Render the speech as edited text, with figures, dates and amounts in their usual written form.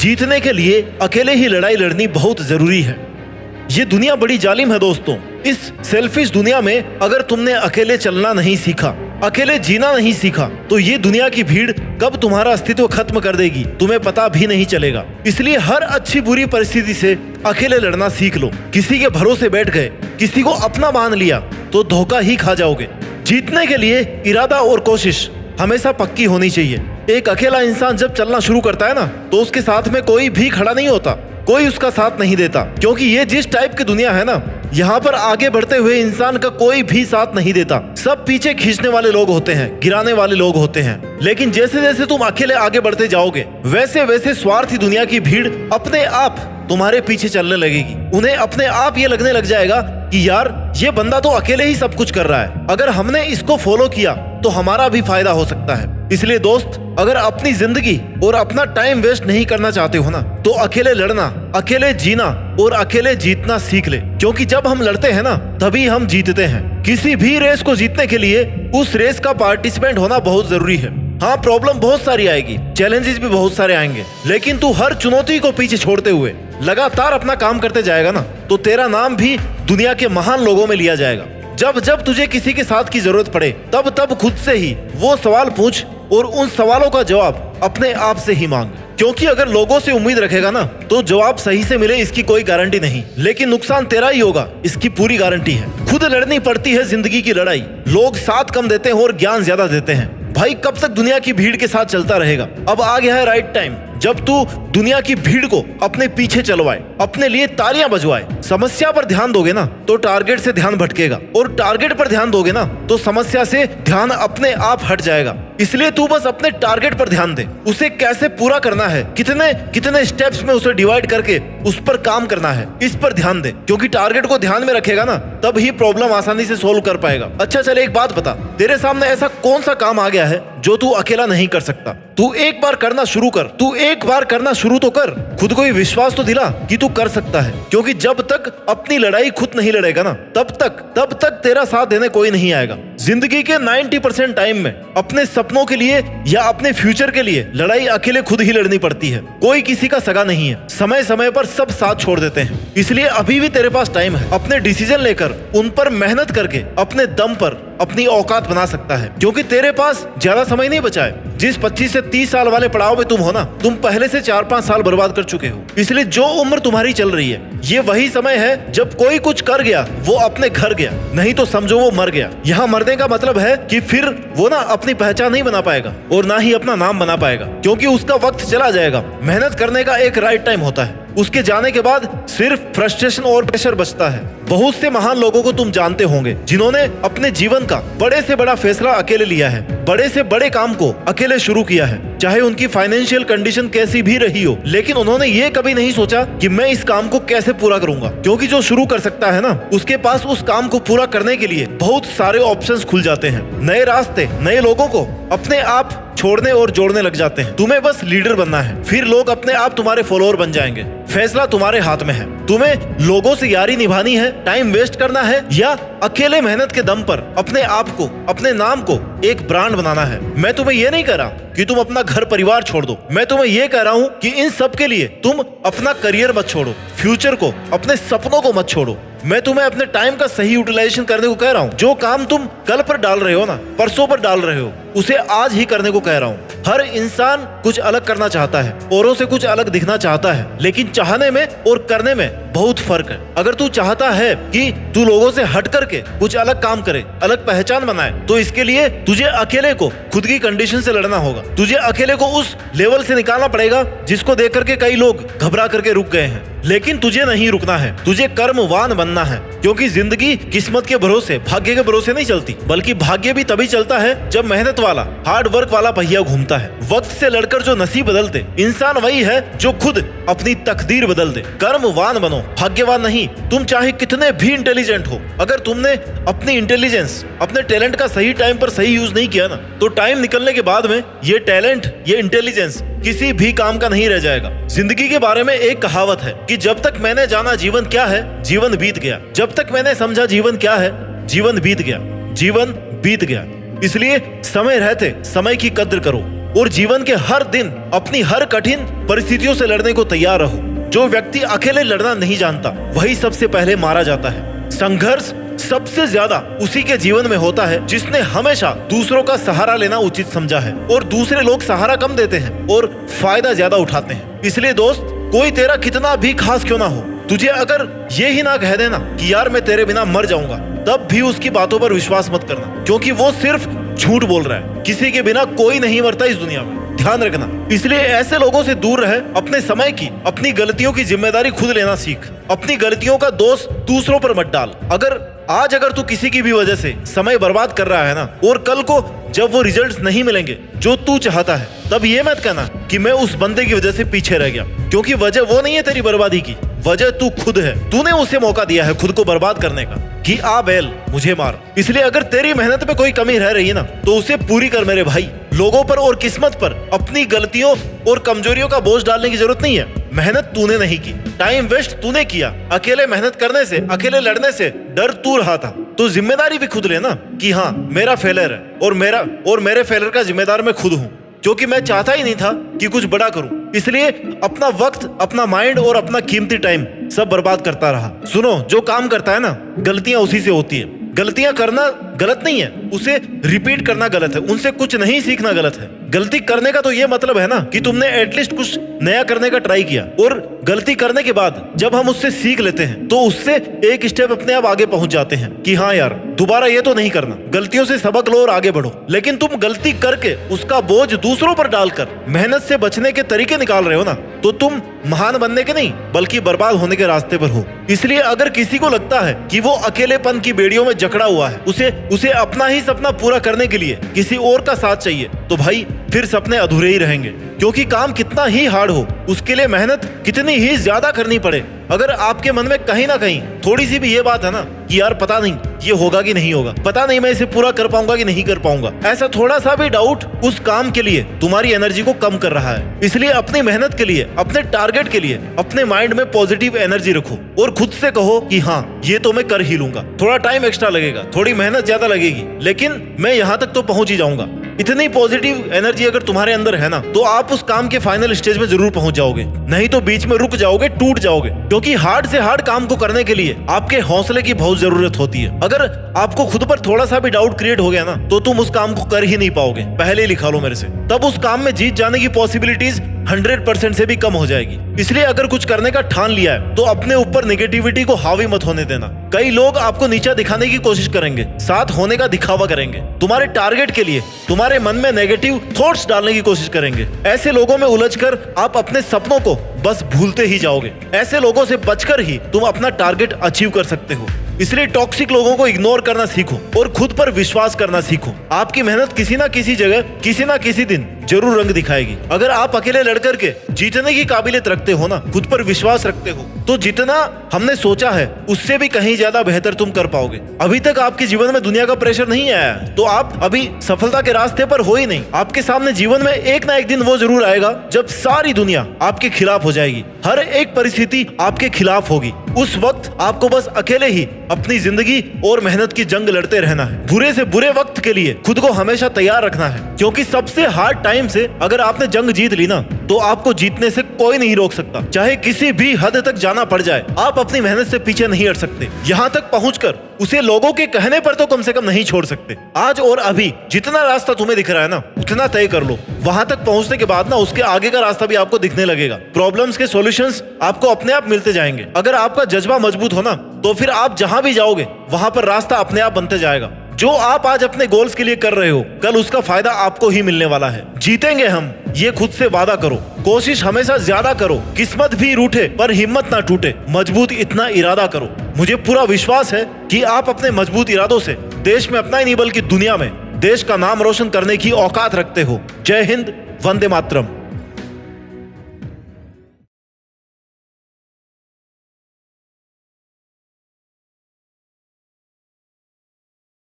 जीतने के लिए अकेले ही लड़ाई लड़नी बहुत जरूरी है। ये दुनिया बड़ी जालिम है दोस्तों। इस सेल्फिश दुनिया में अगर तुमने अकेले चलना नहीं सीखा, अकेले जीना नहीं सीखा, तो ये दुनिया की भीड़ कब तुम्हारा अस्तित्व खत्म कर देगी तुम्हें पता भी नहीं चलेगा। इसलिए हर अच्छी बुरी परिस्थिति से अकेले लड़ना सीख लो। किसी के भरोसे बैठ गए, किसी को अपना मान लिया तो धोखा ही खा जाओगे। जीतने के लिए इरादा और कोशिश हमेशा पक्की होनी चाहिए। एक अकेला इंसान जब चलना शुरू करता है ना, तो उसके साथ में कोई भी खड़ा नहीं होता, कोई उसका साथ नहीं देता, क्योंकि ये जिस टाइप की दुनिया है ना, यहाँ पर आगे बढ़ते हुए इंसान का कोई भी साथ नहीं देता। सब पीछे खींचने वाले लोग होते हैं, गिराने वाले लोग होते हैं। लेकिन जैसे जैसे तुम अकेले आगे बढ़ते जाओगे, वैसे वैसे स्वार्थी दुनिया की भीड़ अपने आप तुम्हारे पीछे चलने लगेगी। उन्हें अपने आप ये लगने लग जाएगा कि यार ये बंदा तो अकेले ही सब कुछ कर रहा है, अगर हमने इसको फॉलो किया तो हमारा भी फायदा हो सकता है। इसलिए दोस्त, अगर अपनी जिंदगी और अपना टाइम वेस्ट नहीं करना चाहते हो ना, तो अकेले लड़ना, अकेले जीना और अकेले जीतना सीख ले। क्योंकि जब हम लड़ते हैं ना, तभी हम जीतते हैं। किसी भी रेस को जीतने के लिए उस रेस का पार्टिसिपेंट होना बहुत जरूरी है। हाँ, प्रॉब्लम बहुत सारी आएगी, चैलेंजेस भी बहुत सारे आएंगे, लेकिन तू हर चुनौती को पीछे छोड़ते हुए लगातार अपना काम करते जाएगा ना, तो तेरा नाम भी दुनिया के महान लोगों में लिया जाएगा। जब जब तुझे किसी के साथ की जरूरत पड़े, तब तब खुद से ही वो सवाल पूछ और उन सवालों का जवाब अपने आप से ही मांग। क्योंकि अगर लोगों से उम्मीद रखेगा ना, तो जवाब सही से मिले इसकी कोई गारंटी नहीं, लेकिन नुकसान तेरा ही होगा, इसकी पूरी गारंटी है। खुद लड़नी पड़ती है जिंदगी की लड़ाई। लोग साथ कम देते हैं और ज्ञान ज्यादा देते हैं। भाई, कब तक दुनिया की भीड़ के साथ चलता रहेगा? अब आ गया है राइट टाइम, जब तू दुनिया की भीड़ को अपने पीछे चलवाए, अपने लिए तालियां बजवाए। समस्या पर ध्यान दोगे ना, तो टारगेट से ध्यान भटकेगा, और टारगेट पर ध्यान दोगे ना, तो समस्या से ध्यान अपने आप हट जाएगा। इसलिए तू बस अपने टारगेट पर ध्यान दे, उसे कैसे पूरा करना है, कितने कितने स्टेप्स में उसे डिवाइड करके उस पर काम करना है, इस पर ध्यान दे। क्योंकि टारगेट को ध्यान में रखेगा ना, तब ही प्रॉब्लम आसानी से सोल्व कर पाएगा। अच्छा चल, एक बात बता, तेरे सामने ऐसा कौन सा काम आ गया है जो तू अकेला नहीं कर सकता? तू एक बार करना शुरू कर, तू एक बार करना शुरू तो कर। खुद को ही विश्वास तो दिला कि तू कर सकता है। क्योंकि जब तक अपनी लड़ाई खुद नहीं लड़ेगा ना, तब तक तेरा साथ देने कोई नहीं आएगा। जिंदगी के 90% टाइम में अपने सपनों के लिए या अपने फ्यूचर के लिए लड़ाई अकेले खुद ही लड़नी पड़ती है। कोई किसी का सगा नहीं है। समय समय पर सब साथ छोड़ देते हैं। इसलिए अभी भी तेरे पास टाइम है। अपने डिसीजन लेकर उन पर मेहनत करके अपने दम पर अपनी औकात बना सकता है। क्योंकि तेरे पास ज्यादा समय नहीं बचा है। जिस 25 से 30 साल वाले पड़ाव में तुम हो ना, तुम पहले से 4-5 साल बर्बाद कर चुके हो। इसलिए जो उम्र तुम्हारी चल रही है, ये वही समय है जब कोई कुछ कर गया वो अपने घर गया, नहीं तो समझो वो मर गया। यहाँ मरने का मतलब है कि फिर वो ना अपनी पहचान नहीं बना पाएगा और ना ही अपना नाम बना पाएगा, क्योंकि उसका वक्त चला जाएगा। मेहनत करने का एक राइट टाइम होता है। उसके जाने के बाद सिर्फ फ्रस्ट्रेशन और प्रेशर बचता है। बहुत से महान लोगों को तुम जानते होंगे, जिन्होंने अपने जीवन का बड़े से बड़ा फैसला अकेले लिया है, बड़े से बड़े काम को अकेले शुरू किया है, चाहे उनकी फाइनेंशियल कंडीशन कैसी भी रही हो। लेकिन उन्होंने ये कभी नहीं सोचा कि मैं इस काम को कैसे पूरा करूंगा। क्योंकि जो शुरू कर सकता है ना, उसके पास उस काम को पूरा करने के लिए बहुत सारे ऑप्शंस खुल जाते हैं। नए रास्ते नए लोगों को अपने आप छोड़ने और जोड़ने लग जाते हैं। तुम्हें बस लीडर बनना है, फिर लोग अपने आप तुम्हारे फॉलोअर बन जाएंगे। फैसला तुम्हारे हाथ में है। तुम्हें लोगों से यारी निभानी है, टाइम वेस्ट करना है, या अकेले मेहनत के दम पर अपने आप को, अपने नाम को एक ब्रांड बनाना है। मैं तुम्हें ये नहीं कह रहा कि तुम अपना घर परिवार छोड़ दो। मैं तुम्हें ये कह रहा हूँ कि इन सब के लिए तुम अपना करियर मत छोड़ो, फ्यूचर को, अपने सपनों को मत छोड़ो। मैं तुम्हें अपने टाइम का सही यूटिलाइजेशन करने को कह रहा हूँ। जो काम तुम कल पर डाल रहे हो ना, परसों पर डाल रहे हो, उसे आज ही करने को कह रहा हूँ। हर इंसान कुछ अलग करना चाहता है, औरों से कुछ अलग दिखना चाहता है, लेकिन चाहने में और करने में बहुत फर्क है। अगर तू चाहता है कि तू लोगों से हट करके कुछ अलग काम करे, अलग पहचान बनाए, तो इसके लिए तुझे अकेले को खुद की कंडीशन से लड़ना होगा। तुझे अकेले को उस लेवल से निकालना पड़ेगा जिसको देख करके कई लोग घबरा करके रुक गए हैं। लेकिन तुझे नहीं रुकना है, तुझे कर्मवान बनना है। क्योंकि जिंदगी किस्मत के भरोसे, भाग्य के भरोसे नहीं चलती, बल्कि भाग्य भी तभी चलता है जब मेहनत वाला, हार्ड वर्क वाला पहिया घूमता है। वक्त से लड़कर जो नसीब बदलते इंसान वही है जो खुद अपनी तकदीर बदल दे। कर्मवान बनो, भाग्यवान नहीं। तुम चाहे कितने भी इंटेलिजेंट हो, अगर तुमने अपनी इंटेलिजेंस, अपने टैलेंट का सही टाइम पर सही यूज नहीं किया ना, तो टाइम निकलने के बाद में ये टैलेंट, ये इंटेलिजेंस किसी भी काम का नहीं रह जाएगा। जिंदगी के बारे में एक कहावत है कि जब तक मैंने जाना जीवन क्या है, जीवन बीत गया। जब तक मैंने समझा जीवन क्या है, जीवन बीत गया, जीवन बीत गया। इसलिए समय रहते समय की कद्र करो। और जीवन के हर दिन अपनी हर कठिन परिस्थितियों से लड़ने को तैयार रहो। जो व्यक्ति अकेले लड़ना नहीं जानता वही सबसे पहले मारा जाता है। संघर्ष सबसे ज्यादा उसी के जीवन में होता है जिसने हमेशा दूसरों का सहारा लेना उचित समझा है, और दूसरे लोग सहारा कम देते हैं और फायदा ज्यादा उठाते हैं। इसलिए दोस्त, कोई तेरा कितना भी खास क्यों ना हो, तुझे अगर ये ही ना कह देना कि यार मैं तेरे बिना मर जाऊंगा, तब भी उसकी बातों पर विश्वास मत करना, क्योंकि वो सिर्फ झूठ बोल रहा है। किसी के बिना कोई नहीं मरता इस दुनिया में, ध्यान रखना। इसलिए ऐसे लोगों से दूर रहे। अपने समय की, अपनी गलतियों की जिम्मेदारी खुद लेना सीख। अपनी गलतियों का दोष दूसरों पर मत डाल। अगर तू किसी की भी वजह से समय बर्बाद कर रहा है ना, और कल को जब वो रिजल्ट्स नहीं मिलेंगे जो तू चाहता है, तब ये मत कहना कि मैं उस बंदे की वजह से पीछे रह गया, क्योंकि वजह वो नहीं है तेरी बर्बादी की, वजह तू खुद है। तूने उसे मौका दिया है खुद को बर्बाद करने का कि आ बैल मुझे मार। इसलिए अगर तेरी मेहनत में कोई कमी रह रही है ना, तो उसे पूरी कर मेरे भाई। लोगों पर और किस्मत पर अपनी गलतियों और कमजोरियों का बोझ डालने की जरूरत नहीं है। मेहनत तूने नहीं की, टाइम वेस्ट तूने किया। अकेले मेहनत करने से, अकेले लड़ने से डर तू रहा था, तो जिम्मेदारी भी खुद लेना कि हाँ मेरा फेलियर है और मेरे फेलियर का जिम्मेदार मैं खुद हूँ, क्योंकि मैं चाहता ही नहीं था कि कुछ बड़ा करूं। इसलिए अपना वक्त, अपना माइंड और अपना कीमती टाइम सब बर्बाद करता रहा। सुनो, जो काम करता है ना, गलतियां उसी से होती है। गलतियां करना गलत नहीं है, उसे रिपीट करना गलत है, उनसे कुछ नहीं सीखना गलत है। गलती करने का तो ये मतलब है ना कि तुमने एटलीस्ट कुछ नया करने का ट्राई किया, और गलती करने के बाद जब हम उससे सीख लेते हैं तो उससे एक स्टेप अपने आप आगे पहुंच जाते हैं कि हाँ यार दोबारा ये तो नहीं करना। गलतियों से सबक लो और आगे बढ़ो। लेकिन तुम गलती करके उसका बोझ दूसरों पर डालकर मेहनत से बचने के तरीके निकाल रहे हो ना, तो तुम महान बनने के नहीं बल्कि बर्बाद होने के रास्ते पर हो। इसलिए अगर किसी को लगता है कि वो अकेलेपन की बेड़ियों में जकड़ा हुआ है, उसे अपना ही सपना पूरा करने के लिए किसी और का साथ चाहिए, तो भाई फिर सपने अधूरे ही रहेंगे। क्योंकि काम कितना ही हार्ड हो, उसके लिए मेहनत कितनी ही ज्यादा करनी पड़े, अगर आपके मन में कहीं ना कहीं थोड़ी सी भी ये बात है ना कि यार पता नहीं ये होगा कि नहीं होगा, पता नहीं मैं इसे पूरा कर पाऊंगा कि नहीं कर पाऊंगा, ऐसा थोड़ा सा भी डाउट उस काम के लिए तुम्हारी एनर्जी को कम कर रहा है। इसलिए अपनी मेहनत के लिए, अपने टारगेट के लिए अपने माइंड में पॉजिटिव एनर्जी रखो और खुद से कहो कि हाँ ये तो मैं कर ही लूंगा। थोड़ा टाइम एक्स्ट्रा लगेगा, थोड़ी मेहनत ज्यादा लगेगी, लेकिन मैं यहाँ तक तो पहुंच ही जाऊंगा। इतनी पॉजिटिव एनर्जी अगर तुम्हारे अंदर है ना, तो आप उस काम के फाइनल स्टेज में जरूर पहुंच जाओगे, नहीं तो बीच में रुक जाओगे, टूट जाओगे। क्योंकि हार्ड से हार्ड काम को करने के लिए आपके हौसले की बहुत जरूरत होती है। अगर आपको खुद पर थोड़ा सा भी डाउट क्रिएट हो गया ना, तो तुम उस काम को कर ही नहीं पाओगे। पहले ही लिखा लो मेरे से, तब उस काम में जीत जाने की पॉसिबिलिटीज 100% से भी कम हो जाएगी। इसलिए अगर कुछ करने का ठान लिया है तो अपने ऊपर नेगेटिविटी को हावी मत होने देना। कई लोग आपको नीचा दिखाने की कोशिश करेंगे, साथ होने का दिखावा करेंगे, तुम्हारे टारगेट के लिए तुम्हारे मन में नेगेटिव थॉट्स डालने की कोशिश करेंगे। ऐसे लोगों में उलझकर आप अपने सपनों को बस भूलते ही जाओगे। ऐसे लोगों से बचकर ही तुम अपना टारगेट अचीव कर सकते हो। इसलिए टॉक्सिक लोगों को इग्नोर करना सीखो और खुद पर विश्वास करना सीखो। आपकी मेहनत किसी ना किसी जगह, किसी ना किसी दिन जरूर रंग दिखाएगी। अगर आप अकेले लड़ करके जीतने की काबिलियत रखते हो ना, खुद पर विश्वास रखते हो, तो जितना हमने सोचा है उससे भी कहीं ज्यादा बेहतर तुम कर पाओगे। अभी तक आपके जीवन में दुनिया का प्रेशर नहीं आया है, तो आप अभी सफलता के रास्ते पर हो ही नहीं। आपके सामने जीवन में एक ना एक दिन वो जरूर आएगा जब सारी दुनिया आपके खिलाफ हो जाएगी, हर एक परिस्थिति आपके खिलाफ होगी। उस वक्त आपको बस अकेले ही अपनी जिंदगी और मेहनत की जंग लड़ते रहना है। बुरे से बुरे वक्त के लिए खुद को हमेशा तैयार रखना है, क्योंकि सबसे हार्ड टाइम से अगर आपने जंग जीत ली ना, तो आपको जीतने से कोई नहीं रोक सकता। चाहे किसी भी हद तक जाना पड़ जाए, आप अपनी मेहनत से पीछे नहीं हट सकते। यहाँ तक पहुंचकर उसे लोगों के कहने पर तो कम से कम नहीं छोड़ सकते। आज और अभी जितना रास्ता तुम्हें दिख रहा है ना, उतना तय कर लो। वहां तक पहुंचने के बाद ना, उसके आगे का रास्ता भी आपको दिखने लगेगा। प्रॉब्लम्स के सॉल्यूशंस आपको अपने आप मिलते जाएंगे। अगर आपका जज्बा मजबूत हो ना, तो फिर आप जहां भी जाओगे वहां पर रास्ता अपने आप बनते जाएगा। जो आप आज अपने गोल्स के लिए कर रहे हो, कल उसका फायदा आपको ही मिलने वाला है। जीतेंगे हम, ये खुद से वादा करो। कोशिश हमेशा ज्यादा करो, किस्मत भी रूठे पर हिम्मत ना टूटे। मजबूत इतना इरादा करो। मुझे पूरा विश्वास है कि आप अपने मजबूत इरादों से देश में अपना ही नहीं बल्कि दुनिया में देश का नाम रोशन करने की औकात रखते हो। जय हिंद, वंदे मातरम।